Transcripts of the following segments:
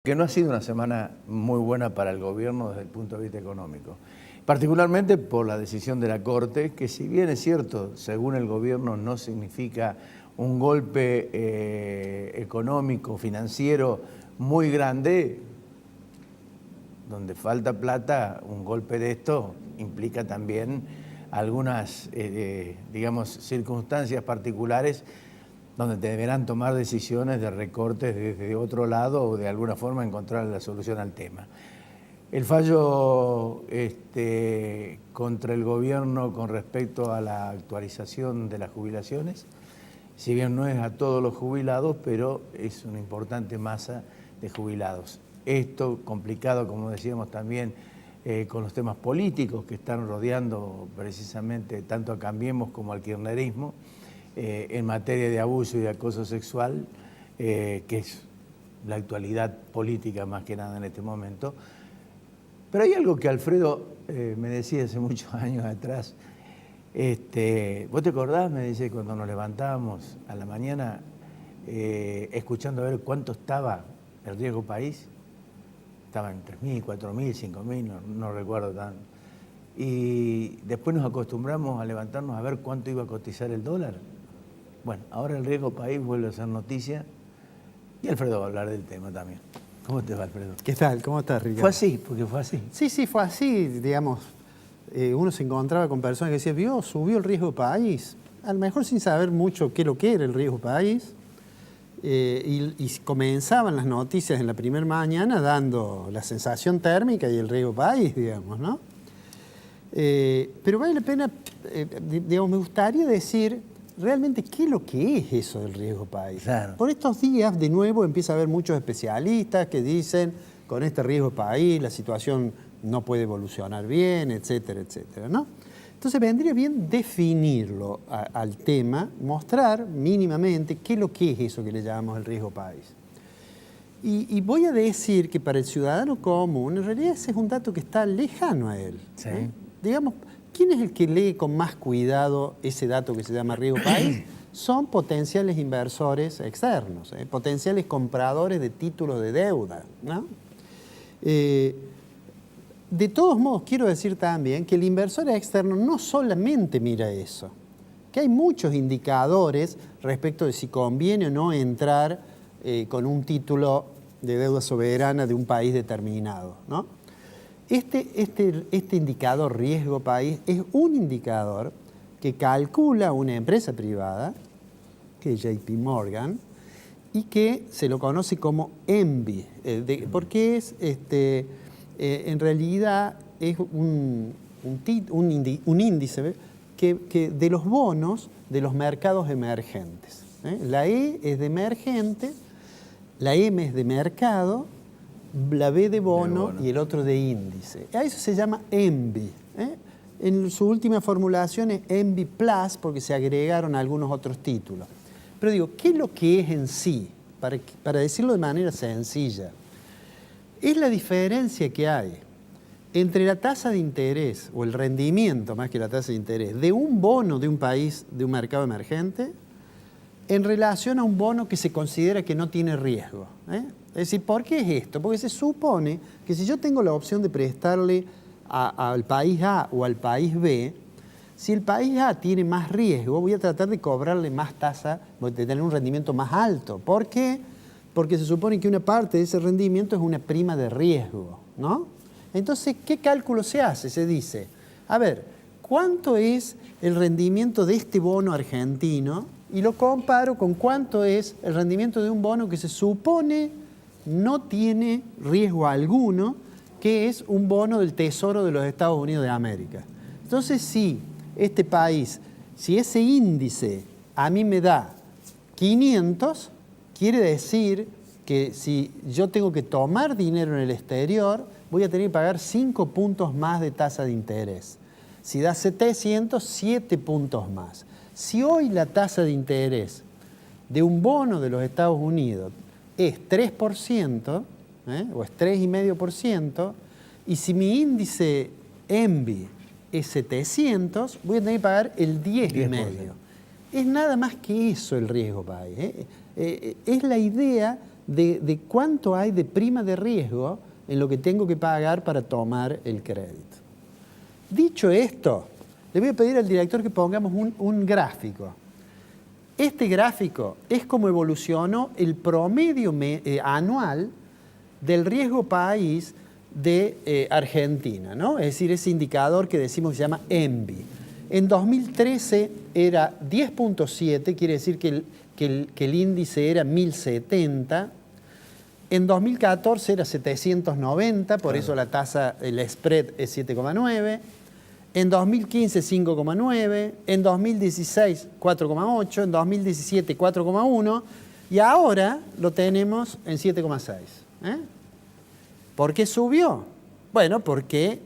Que no ha sido una semana muy buena para el gobierno desde el punto de vista económico, particularmente por la decisión de la Corte, que si bien es cierto, según el gobierno no significa un golpe económico, financiero muy grande, donde falta plata, un golpe de esto implica también algunas, digamos, circunstancias particulares donde deberán tomar decisiones de recortes desde otro lado o de alguna forma encontrar la solución al tema. El fallo contra el gobierno con respecto a la actualización de las jubilaciones, si bien no es a todos los jubilados, pero es una importante masa de jubilados. Esto complicado, como decíamos también, con los temas políticos que están rodeando precisamente tanto a Cambiemos como al kirchnerismo, en materia de abuso y de acoso sexual, que es la actualidad política más que nada en este momento. Pero hay algo que Alfredo me decía hace muchos años atrás. ¿Vos te acordás? Me dice, cuando nos levantábamos a la mañana escuchando a ver cuánto estaba el riesgo país. Estaba en 3.000, 4.000, 5.000, no recuerdo tanto. Y después nos acostumbramos a levantarnos a ver cuánto iba a cotizar el dólar. Bueno, ahora el riesgo país vuelve a ser noticia y Alfredo va a hablar del tema también. ¿Cómo te va, Alfredo? ¿Qué tal? ¿Cómo estás, Ricardo? Fue así, porque fue así. Sí, fue así, digamos. Uno se encontraba con personas que decían, vio, subió el riesgo país. A lo mejor sin saber mucho qué es lo que era el riesgo país. Y comenzaban las noticias en la primera mañana dando la sensación térmica y el riesgo país, digamos, ¿no? Pero vale la pena, digamos, me gustaría decir realmente qué es lo que es eso del riesgo país. Claro. Por estos días, de nuevo, empieza a haber muchos especialistas que dicen, con este riesgo país la situación no puede evolucionar bien, etcétera, etcétera, ¿no? Entonces vendría bien definirlo al tema, mostrar mínimamente qué es lo que es eso que le llamamos el riesgo país. Y voy a decir que para el ciudadano común, en realidad ese es un dato que está lejano a él. Sí. Digamos, ¿quién es el que lee con más cuidado ese dato que se llama riesgo país? Son potenciales inversores externos, potenciales compradores de títulos de deuda, ¿no? De todos modos, quiero decir también que el inversor externo no solamente mira eso, que hay muchos indicadores respecto de si conviene o no entrar con un título de deuda soberana de un país determinado, ¿no? Este indicador riesgo país es un indicador que calcula una empresa privada, que es JP Morgan, y que se lo conoce como ENVI, porque es, en realidad es un índice que de los bonos de los mercados emergentes. La E es de emergente, la M es de mercado, la B de bono y el otro de índice. A eso se llama ENVI. En su última formulación es ENVI Plus porque se agregaron algunos otros títulos. Pero digo, ¿qué es lo que es en sí? Para decirlo de manera sencilla, es la diferencia que hay entre la tasa de interés o el rendimiento, más que la tasa de interés, de un bono de un país, de un mercado emergente, en relación a un bono que se considera que no tiene riesgo. Es decir, ¿por qué es esto? Porque se supone que si yo tengo la opción de prestarle al país A o al país B, si el país A tiene más riesgo, voy a tratar de cobrarle más tasa, de tener un rendimiento más alto. ¿Por qué? Porque se supone que una parte de ese rendimiento es una prima de riesgo, ¿no? Entonces, ¿qué cálculo se hace? Se dice, a ver, ¿cuánto es el rendimiento de este bono argentino? Y lo comparo con cuánto es el rendimiento de un bono que se supone no tiene riesgo alguno, que es un bono del Tesoro de los Estados Unidos de América. Entonces, si este país, si ese índice a mí me da 500, quiere decir que si yo tengo que tomar dinero en el exterior, voy a tener que pagar 5 puntos más de tasa de interés. Si da 700, 7 puntos más. Si hoy la tasa de interés de un bono de los Estados Unidos es 3%, o es 3,5%, y si mi índice ENVI es 700, voy a tener que pagar el 10,5%. Es nada más que eso el riesgo país. Es la idea de cuánto hay de prima de riesgo en lo que tengo que pagar para tomar el crédito. Dicho esto, le voy a pedir al director que pongamos un gráfico. Este gráfico es como evolucionó el promedio anual del riesgo país de Argentina, ¿no? Es decir, ese indicador que decimos que se llama ENVI. En 2013 era 10.7, quiere decir que el índice era 1070. En 2014 era 790, por eso la tasa, el spread es 7,9. En 2015 5,9, en 2016 4,8, en 2017 4,1 y ahora lo tenemos en 7,6. ¿Por qué subió? Bueno, porque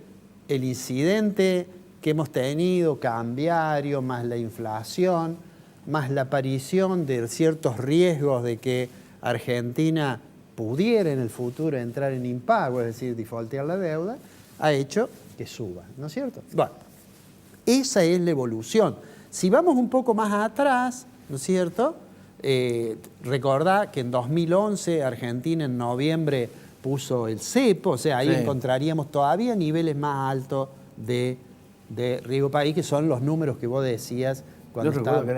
el incidente que hemos tenido, cambiario, más la inflación, más la aparición de ciertos riesgos de que Argentina pudiera en el futuro entrar en impago, es decir, defaultear la deuda, ha hecho que suba, ¿no es cierto? Bueno, esa es la evolución. Si vamos un poco más atrás, ¿no es cierto? Recordá que en 2011 Argentina en noviembre puso el cepo, o sea, ahí encontraríamos todavía niveles más altos de riesgo país, que son los números que vos decías cuando estábamos,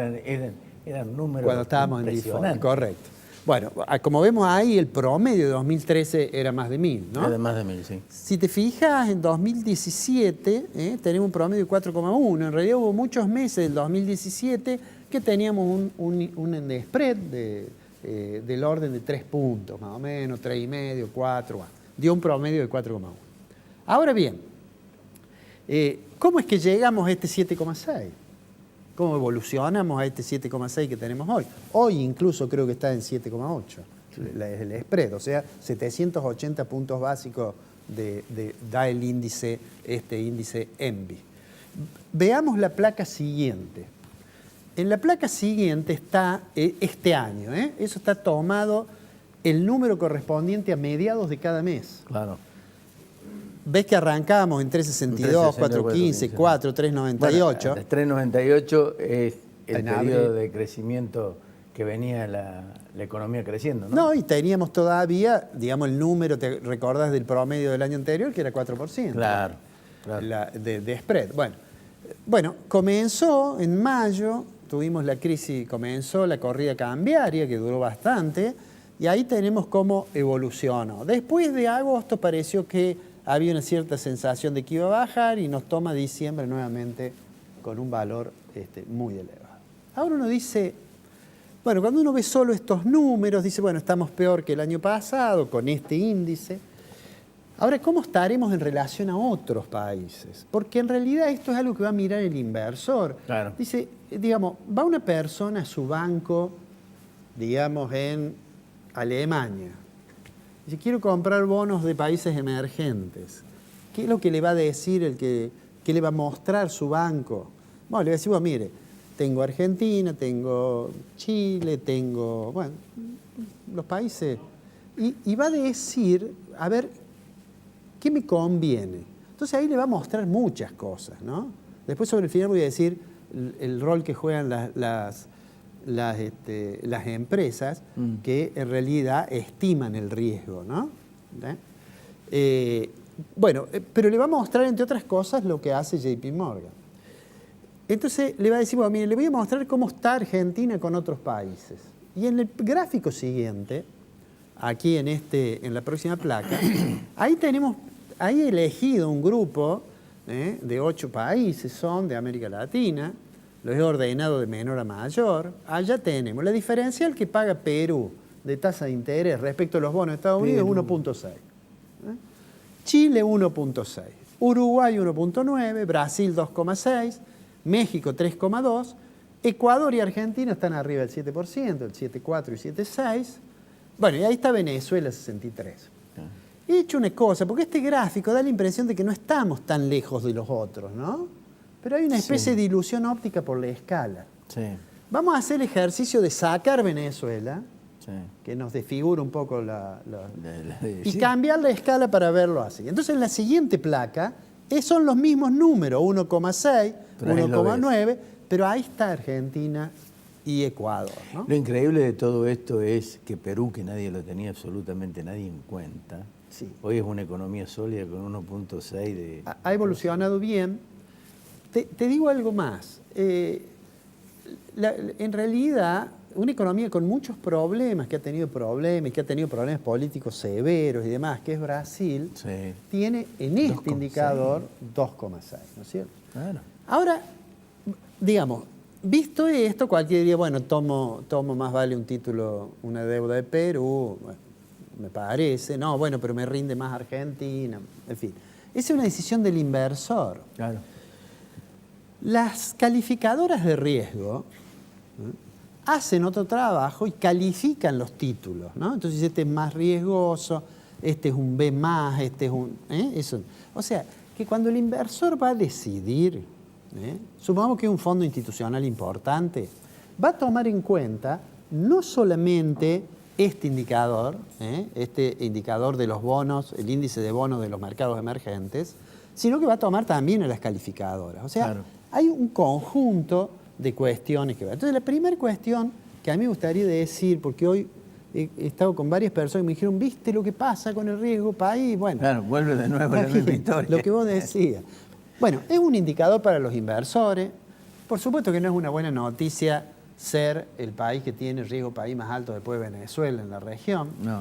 eran números cuando estábamos en default. Correcto. Bueno, como vemos ahí, el promedio de 2013 era más de 1000, ¿no? Era más de 1000, sí. Si te fijas, en 2017 tenemos un promedio de 4,1. En realidad hubo muchos meses del 2017 que teníamos un spread del orden de 3 puntos, más o menos, 3,5, 4, bueno, dio un promedio de 4,1. Ahora bien, ¿cómo es que llegamos a este 7,6? ¿Cómo evolucionamos a este 7,6 que tenemos hoy? Hoy incluso creo que está en 7,8, el spread, o sea, 780 puntos básicos da el índice, este índice ENVI. Veamos la placa siguiente. En la placa siguiente está este año, eso está tomado el número correspondiente a mediados de cada mes. Claro. ¿Ves que arrancamos en 362, 415, 4, 398? Bueno, 398 es el En periodo abril de crecimiento que venía la economía creciendo, ¿no? No, y teníamos todavía, digamos, el número, ¿te recordás del promedio del año anterior? Que era 4%. Claro. De spread. Bueno, comenzó en mayo, tuvimos la crisis, comenzó la corrida cambiaria, que duró bastante, y ahí tenemos cómo evolucionó. Después de agosto pareció que había una cierta sensación de que iba a bajar y nos toma diciembre nuevamente con un valor muy elevado. Ahora uno dice, bueno, cuando uno ve solo estos números, dice, bueno, estamos peor que el año pasado con este índice. Ahora, ¿cómo estaremos en relación a otros países? Porque en realidad esto es algo que va a mirar el inversor. Claro. Dice, digamos, va una persona a su banco, digamos, en Alemania. Dice, quiero comprar bonos de países emergentes. ¿Qué es lo que le va a decir qué le va a mostrar su banco? Bueno, le va a decir, bueno, mire, tengo Argentina, tengo Chile, tengo, bueno, los países. Y va a decir, a ver, ¿qué me conviene? Entonces ahí le va a mostrar muchas cosas, ¿no? Después sobre el final voy a decir el rol que juegan las empresas que en realidad estiman el riesgo, ¿no? Pero le va a mostrar, entre otras cosas, lo que hace JP Morgan. Entonces le va a decir, bueno, mire, le voy a mostrar cómo está Argentina con otros países. Y en el gráfico siguiente, aquí en la próxima placa, ahí he elegido un grupo de 8 países, son de América Latina, los he ordenado de menor a mayor. Allá tenemos la diferencial que paga Perú de tasa de interés respecto a los bonos de Estados Unidos, 1.6. Chile, 1.6. Uruguay, 1.9. Brasil, 2.6. México, 3.2. Ecuador y Argentina están arriba del 7%, el 7.4 y 7.6. Bueno, y ahí está Venezuela, 63. He hecho una cosa, porque este gráfico da la impresión de que no estamos tan lejos de los otros, ¿no? Pero hay una especie de ilusión óptica por la escala. Sí. Vamos a hacer el ejercicio de sacar Venezuela, que nos desfigura un poco y cambiar la escala para verlo así. Entonces en la siguiente placa son los mismos números, 1,6, 1,9, pero ahí está Argentina y Ecuador, ¿no? Lo increíble de todo esto es que Perú, que nadie lo tenía absolutamente nadie en cuenta, Sí. hoy es una economía sólida con 1.6 de... Ha evolucionado bien. Te digo algo más. En realidad, una economía con muchos problemas, que ha tenido problemas políticos severos y demás, que es Brasil, Sí. tiene en 2,6. este indicador 2,6, ¿no es cierto? Claro. Ahora, digamos, visto esto, cualquiera diría, bueno, tomo más vale un título, una deuda de Perú, bueno, me parece, no, bueno, pero me rinde más Argentina, en fin. Esa es una decisión del inversor. Claro. Las calificadoras de riesgo hacen otro trabajo y califican los títulos, ¿no? Entonces este es más riesgoso, este es un B+, este es un... Eso. O sea, que cuando el inversor va a decidir, supongamos que es un fondo institucional importante, va a tomar en cuenta no solamente este indicador de los bonos, el índice de bonos de los mercados emergentes, sino que va a tomar también a las calificadoras. O sea, Claro. hay un conjunto de cuestiones que ver. Entonces, la primera cuestión que a mí me gustaría decir, porque hoy he estado con varias personas que me dijeron, ¿viste lo que pasa con el riesgo país? Bueno, Claro, vuelve de nuevo a la está misma bien, historia. lo que vos decías. Bueno, es un indicador para los inversores. Por supuesto que no es una buena noticia ser el país que tiene riesgo país más alto después de Venezuela en la región. No.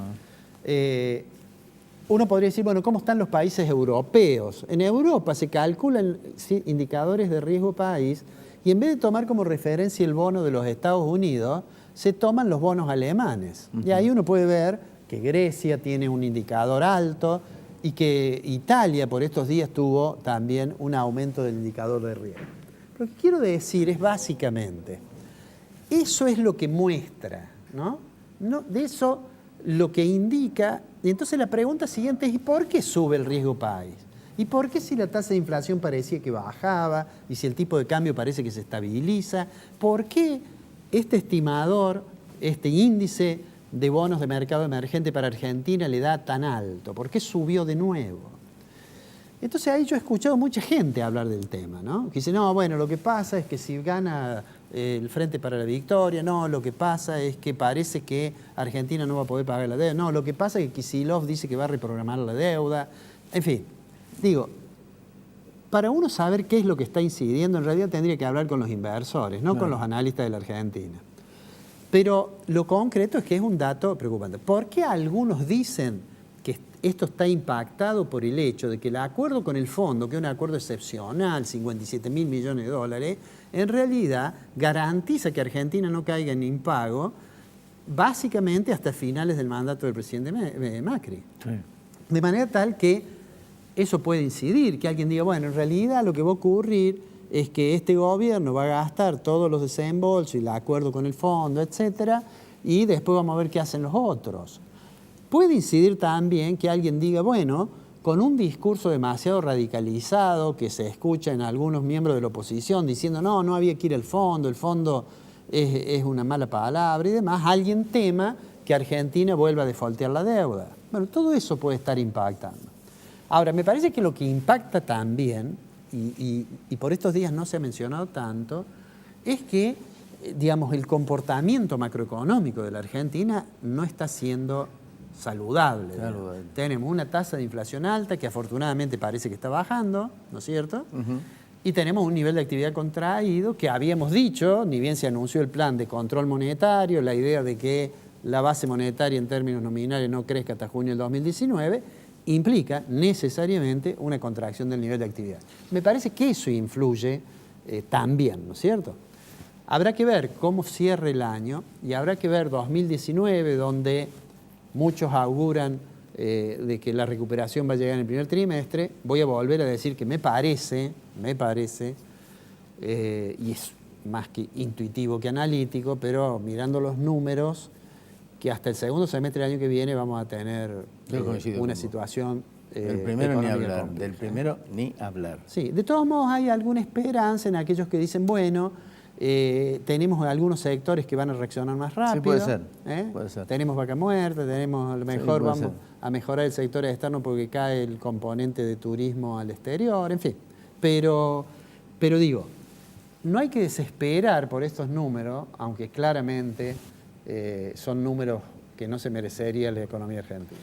Uno podría decir, bueno, ¿cómo están los países europeos? En Europa se calculan indicadores de riesgo país y en vez de tomar como referencia el bono de los Estados Unidos, se toman los bonos alemanes. Y ahí uno puede ver que Grecia tiene un indicador alto y que Italia por estos días tuvo también un aumento del indicador de riesgo. Lo que quiero decir es básicamente, eso es lo que muestra, ¿no? De eso lo que indica, y entonces la pregunta siguiente es, ¿y por qué sube el riesgo país? ¿Y por qué si la tasa de inflación parecía que bajaba y si el tipo de cambio parece que se estabiliza? ¿Por qué este estimador, este índice de bonos de mercado emergente para Argentina le da tan alto? ¿Por qué subió de nuevo? Entonces ahí yo he escuchado mucha gente hablar del tema, ¿no? Que dice, no, bueno, lo que pasa es que si gana el Frente para la Victoria, no, lo que pasa es que parece que Argentina no va a poder pagar la deuda, no, lo que pasa es que Kicillof dice que va a reprogramar la deuda, en fin. Digo, para uno saber qué es lo que está incidiendo, en realidad tendría que hablar con los inversores, no con los analistas de la Argentina. Pero lo concreto es que es un dato preocupante. ¿Por qué algunos dicen que esto está impactado por el hecho de que el acuerdo con el fondo, que es un acuerdo excepcional, 57.000 millones de dólares, en realidad garantiza que Argentina no caiga en impago básicamente hasta finales del mandato del presidente Macri? Sí. De manera tal que eso puede incidir, que alguien diga, bueno, en realidad lo que va a ocurrir es que este gobierno va a gastar todos los desembolsos y el acuerdo con el fondo, etcétera, y después vamos a ver qué hacen los otros. Puede incidir también que alguien diga, bueno, con un discurso demasiado radicalizado que se escucha en algunos miembros de la oposición diciendo, no había que ir al fondo, el fondo es una mala palabra y demás, alguien tema que Argentina vuelva a defaultear la deuda. Bueno, todo eso puede estar impactando. Ahora, me parece que lo que impacta también, y por estos días no se ha mencionado tanto, es que, digamos, el comportamiento macroeconómico de la Argentina no está siendo saludable. Saludable. Tenemos una tasa de inflación alta que afortunadamente parece que está bajando, ¿no es cierto? Y tenemos un nivel de actividad contraído que habíamos dicho, ni bien se anunció el plan de control monetario, la idea de que la base monetaria en términos nominales no crezca hasta junio del 2019, implica necesariamente una contracción del nivel de actividad. Me parece que eso influye también, ¿no es cierto? Habrá que ver cómo cierra el año y habrá que ver 2019, donde muchos auguran de que la recuperación va a llegar en el primer trimestre. Voy a volver a decir que me parece, y es más que intuitivo que analítico, pero mirando los números, que hasta el segundo semestre del año que viene vamos a tener una situación del primero ni hablar, compleja. del primero ni hablar. Sí, de todos modos hay alguna esperanza en aquellos que dicen, bueno, tenemos algunos sectores que van a reaccionar más rápido. Sí, puede ser. Tenemos vaca muerta, tenemos a lo mejor puede vamos ser. a mejorar el sector externo porque cae el componente de turismo al exterior, en fin. Pero digo, no hay que desesperar por estos números, aunque claramente son números que no se merecería la economía argentina.